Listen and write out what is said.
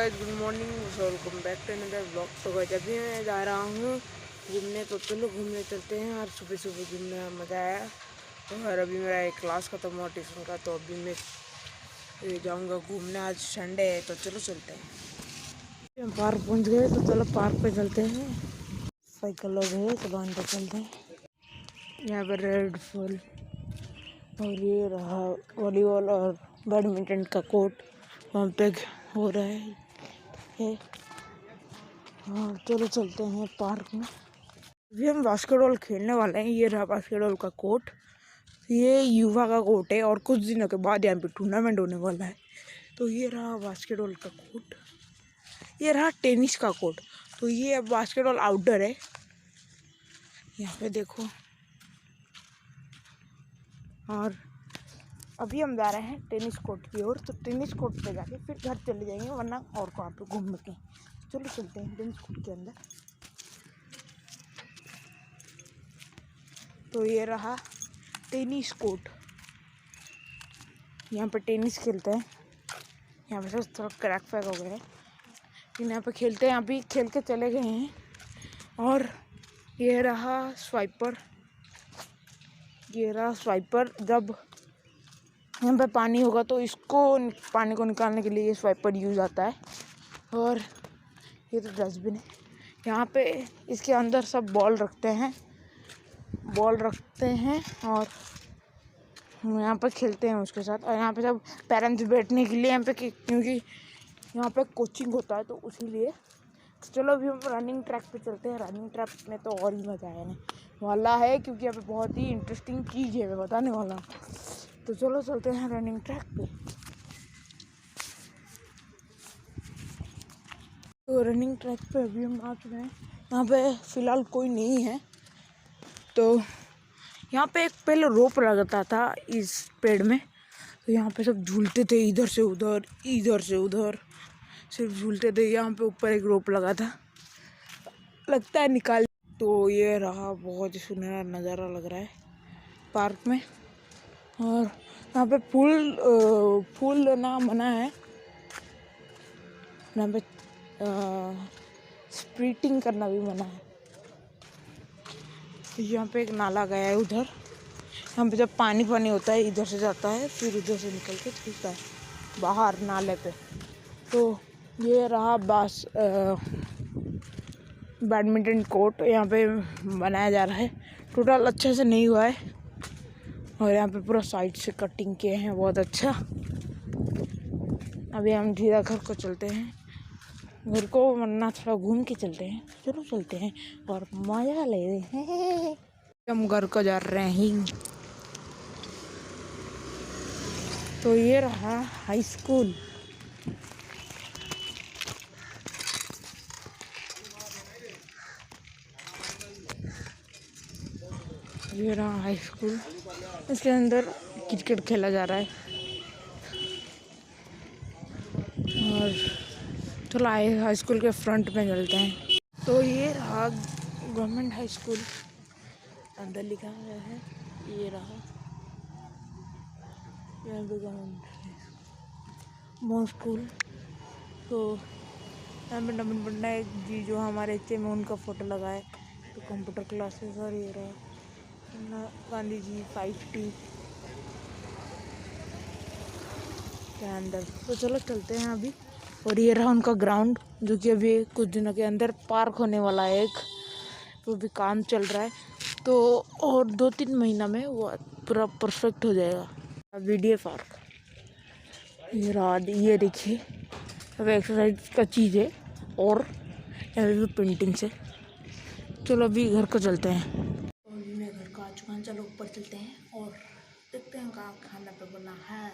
Guys, good morning, welcome back to another blog. तो guys अभी मैं जा रहा हूँ घूमने, तो चलो घूमने चलते हैं। और सुबह सुबह घूमने में मज़ा आया। और अभी मेरा एक क्लास खत्म हुआ ट्यूशन का, तो अभी मैं जाऊँगा घूमने। आज संडे है तो चलो चलते हैं। हम पार्क पहुँच गए, तो चलो पार्क पे चलते हैं। साइकिल लोग है, चलो अंदर चलते हैं। यहाँ पर रेड फूल और ये रहा वॉलीबॉल और बैडमिंटन का कोर्ट वहाँ पे हो रहा है। हाँ, चलो चलते हैं पार्क में। अभी हम बास्केटबॉल खेलने वाले हैं। ये रहा बास्केटबॉल का कोर्ट। ये युवा का कोर्ट है और कुछ दिनों के बाद यहाँ पे टूर्नामेंट होने वाला है। तो ये रहा बास्केटबॉल का कोर्ट। ये रहा टेनिस का कोर्ट। तो ये बास्केटबॉल आउटडोर है। यहाँ पे देखो। और अभी हम जा रहे हैं टेनिस कोर्ट की ओर। तो टेनिस कोर्ट पे जाके फिर घर चले जाएंगे, वरना और कहाँ पे घूमने के। चलो चलते हैं टेनिस कोर्ट के अंदर। तो ये रहा टेनिस कोर्ट। यहाँ पे टेनिस खेलते हैं। यहाँ पे सब थोड़ा क्रैक फैक हो गया है, लेकिन यहाँ पे खेलते हैं। अभी खेल के चले गए हैं। और ये रहा स्वाइपर। ये रहा स्वाइपर। जब यहाँ पे पानी होगा तो इसको पानी को निकालने के लिए ये स्वाइपर यूज आता है। और ये तो डस्टबिन है। यहाँ पे इसके अंदर सब बॉल रखते हैं और हम यहाँ पे खेलते हैं उसके साथ। और यहाँ पे सब पेरेंट्स बैठने के लिए यहाँ पे, क्योंकि यहाँ पे कोचिंग होता है तो उसीलिए। तो चलो अभी हम रनिंग ट्रैक पे चलते हैं। रनिंग ट्रैक में तो और ही मज़ा आने वाला है, क्योंकि यहाँ पे बहुत ही इंटरेस्टिंग चीज़ है, मैं बताने वाला हूँ। तो चलो चलते हैं रनिंग ट्रैक पे। तो रनिंग ट्रैक पे अभी हम आ चुके हैं। यहाँ पे फ़िलहाल कोई नहीं है। तो यहाँ पे एक पहले रोप लगता था इस पेड़ में। तो यहाँ पे सब झूलते थे, इधर से उधर सिर्फ झूलते थे। यहाँ पे ऊपर एक रोप लगा था, लगता है निकाल। तो ये रहा, बहुत ही सुनहरा नज़ारा लग रहा है पार्क में। और यहाँ पे फूल लेना मना है। यहाँ पे स्प्रिटिंग करना भी मना है। यहाँ पे एक नाला गया है उधर। यहाँ पे जब पानी होता है, इधर से जाता है, फिर उधर से निकल के छूटता है बाहर नाले पे। तो ये रहा बैडमिंटन कोर्ट। यहाँ पे बनाया जा रहा है। टोटल अच्छे से नहीं हुआ है। और यहाँ पे पूरा साइड से कटिंग किए हैं, बहुत अच्छा। अभी हम धीरे घर को चलते हैं, घर को, वरना थोड़ा घूम के चलते हैं। चलो चलते हैं और मज़ा ले रहे हैं। हम घर को जा रहे हैं। तो ये रहा हाई स्कूल। ये रहा हाई स्कूल। इसके अंदर क्रिकेट खेला जा रहा है। और चलो हाई स्कूल के फ्रंट में चलते हैं। तो ये रहा गवर्नमेंट हाई स्कूल, अंदर लिखा हुआ है। ये रहा गवर्नमेंट स्कूल। तो यहाँ पे नवीन पटनायक जी जो हमारे एच में, उनका फ़ोटो लगा है। तो कंप्यूटर क्लासेस। और ये रहा गांधी जी 5T के अंदर। तो चलो चलते हैं अभी। और ये रहा उनका ग्राउंड, जो कि अभी कुछ दिनों के अंदर पार्क होने वाला है एक। तो भी काम चल रहा है। तो और 2-3 महीना में वो पूरा परफेक्ट हो जाएगा VDA पार्क। ये रहा, ये देखिए, अब एक्सरसाइज का चीज़ है। और पेंटिंग से। चलो अभी घर को चलते हैं। तो अभी मैं घर को आ चुका हूँ। चलो ऊपर चलते हैं और देखते हैं कहाँ खाना पे बना है।